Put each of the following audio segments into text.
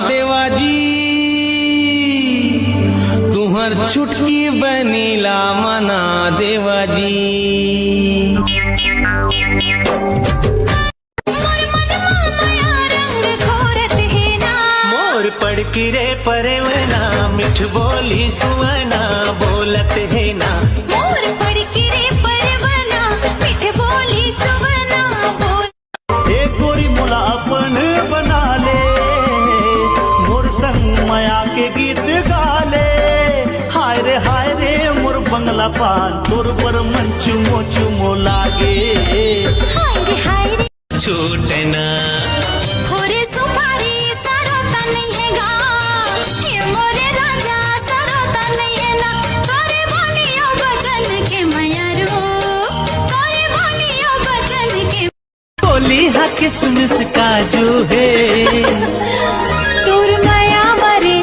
देवा जी तुहर छुटकी बनीला मना देवा जी। मोर पड़की रे परवना मिठ बोली सुवना बोलत है ना। मोर पड़की रे परवना मिठ बोली सुवना बोल। एक गोरी मोला अपन बना ले मोर संग माया के गीत गाले। हाय रे मोर बंगला पान तोर पर मन चुमो चुमो लागे। हाय रे छूटे ना होरे सुपारी सरोता नहीं है गा। ये मोरे राजा सरोता नहीं है ना। करे बोलियो बचन के मयरू करे बोलियो बचन के। बोली हा किसमिस काजू है दूर माया मरे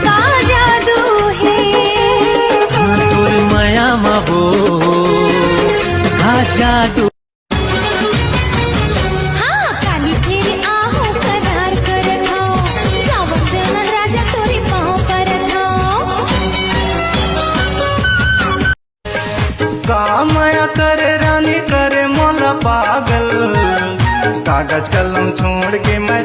का जादू है। तोर माया माबो हा जादू। हाँ काली फिर आहू करार कर खाओ चावल देना राजा तोरी पाँव पर खाओ। का माया करे रानी करे मोला पागल। कागज कलम छोड़ के मैं